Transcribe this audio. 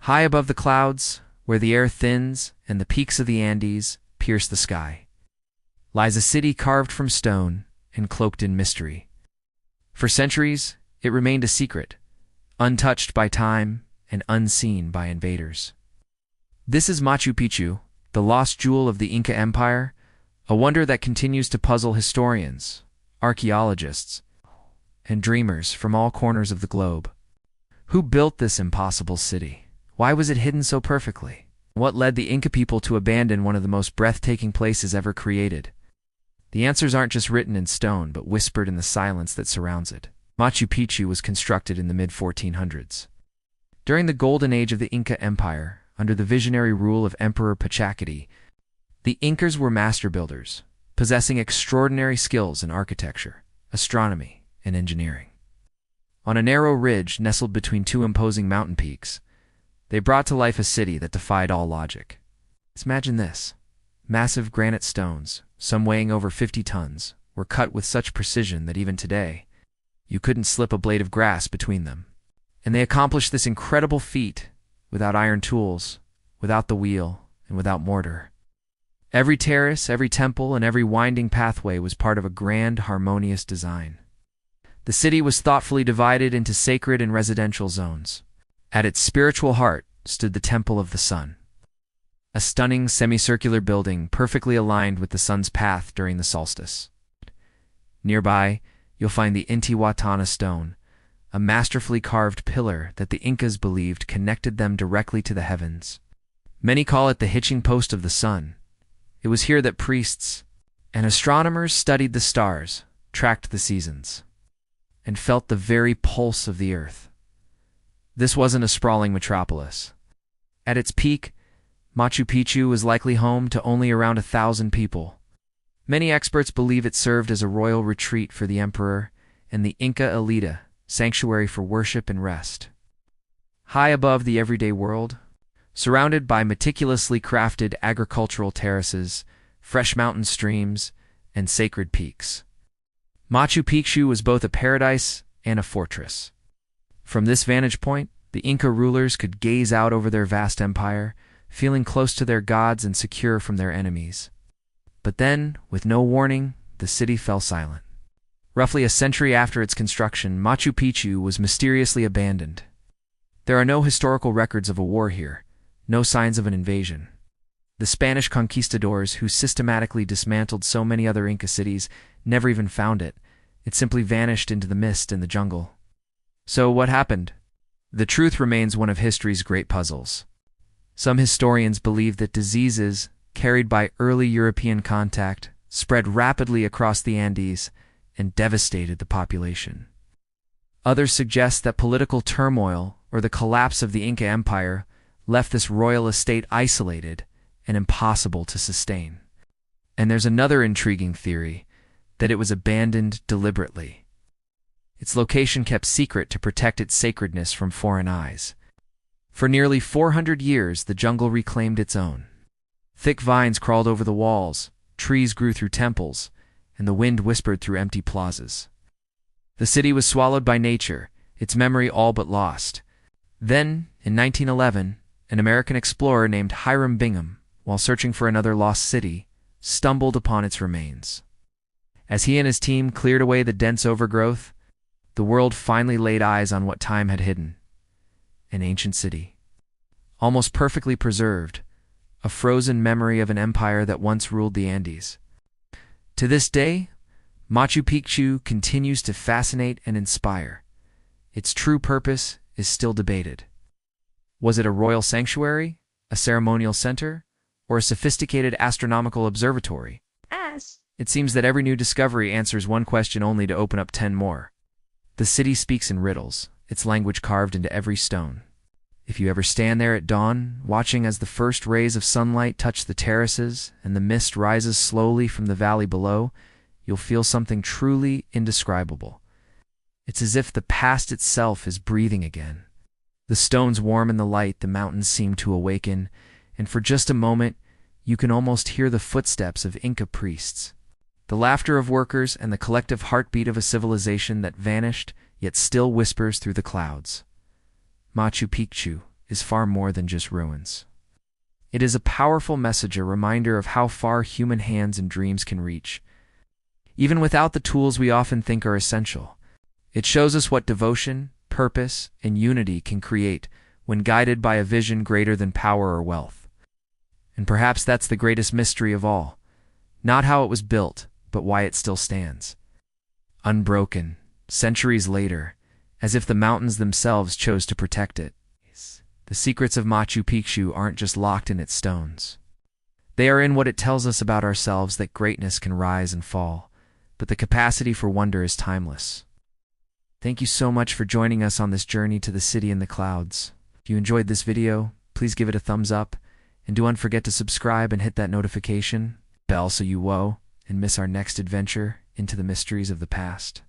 High above the clouds, where the air thins and the peaks of the Andes pierce the sky, lies a city carved from stone and cloaked in mystery. For centuries, it remained a secret, untouched by time and unseen by invaders. This is Machu Picchu, the lost jewel of the Inca Empire, a wonder that continues to puzzle historians, archaeologists, and dreamers from all corners of the globe. Who built this impossible city? Why was it hidden so perfectly? What led the Inca people to abandon one of the most breathtaking places ever created? The answers aren't just written in stone, but whispered in the silence that surrounds it. Machu Picchu was constructed in the mid-1400s. During the golden age of the Inca Empire, under the visionary rule of Emperor Pachacuti, the Incas were master builders, possessing extraordinary skills in architecture, astronomy, and engineering. On a narrow ridge nestled between two imposing mountain peaks, they brought to life a city that defied all logic. Let's imagine this. Massive granite stones, some weighing over 50 tons, were cut with such precision that even today, you couldn't slip a blade of grass between them. And they accomplished this incredible feat without iron tools, without the wheel, and without mortar. Every terrace, every temple, and every winding pathway was part of a grand, harmonious design. The city was thoughtfully divided into sacred and residential zones. At its spiritual heart stood the Temple of the Sun, a stunning semicircular building perfectly aligned with the sun's path during the solstice. Nearby, you'll find the Intihuatana stone, a masterfully carved pillar that the Incas believed connected them directly to the heavens. Many call it the hitching post of the sun. It was here that priests and astronomers studied the stars, tracked the seasons, and felt the very pulse of the earth. This wasn't a sprawling metropolis. At its peak, Machu Picchu was likely home to only around 1,000 people. Many experts believe it served as a royal retreat for the emperor and the Inca elite, sanctuary for worship and rest. High above the everyday world, surrounded by meticulously crafted agricultural terraces, fresh mountain streams, and sacred peaks, Machu Picchu was both a paradise and a fortress. From this vantage point, the Inca rulers could gaze out over their vast empire, feeling close to their gods and secure from their enemies. But then, with no warning, the city fell silent. Roughly a century after its construction, Machu Picchu was mysteriously abandoned. There are no historical records of a war here, no signs of an invasion. The Spanish conquistadors, who systematically dismantled so many other Inca cities, never even found it. It simply vanished into the mist in the jungle. So what happened? The truth remains one of history's great puzzles. Some historians believe that diseases carried by early European contact spread rapidly across the Andes and devastated the population. Others suggest that political turmoil or the collapse of the Inca Empire left this royal estate isolated and impossible to sustain. And there's another intriguing theory, that it was abandoned deliberately. Its location kept secret to protect its sacredness from foreign eyes. For nearly 400 years, the jungle reclaimed its own. Thick vines crawled over the walls, trees grew through temples, and the wind whispered through empty plazas. The city was swallowed by nature, its memory all but lost. Then, in 1911, an American explorer named Hiram Bingham, while searching for another lost city, stumbled upon its remains. As he and his team cleared away the dense overgrowth, the world finally laid eyes on what time had hidden. An ancient city, almost perfectly preserved, a frozen memory of an empire that once ruled the Andes. To this day, Machu Picchu continues to fascinate and inspire. Its true purpose is still debated. Was it a royal sanctuary, a ceremonial center, or a sophisticated astronomical observatory? It seems that every new discovery answers one question only to open up 10 more. The city speaks in riddles, its language carved into every stone. If you ever stand there at dawn, watching as the first rays of sunlight touch the terraces and the mist rises slowly from the valley below, you'll feel something truly indescribable. It's as if the past itself is breathing again. The stones warm in the light, the mountains seem to awaken, and for just a moment, you can almost hear the footsteps of Inca priests. The laughter of workers and the collective heartbeat of a civilization that vanished, yet still whispers through the clouds. Machu Picchu is far more than just ruins. It is a powerful message, a reminder of how far human hands and dreams can reach, even without the tools we often think are essential. It shows us what devotion, purpose, and unity can create when guided by a vision greater than power or wealth. And perhaps that's the greatest mystery of all. Not how it was built, but why it still stands. Unbroken, centuries later, as if the mountains themselves chose to protect it. The secrets of Machu Picchu aren't just locked in its stones. They are in what it tells us about ourselves, that greatness can rise and fall, but the capacity for wonder is timeless. Thank you so much for joining us on this journey to the city in the clouds. If you enjoyed this video, please give it a thumbs up, and don't forget to subscribe and hit that notification bell so you won't miss our next adventure into the mysteries of the past.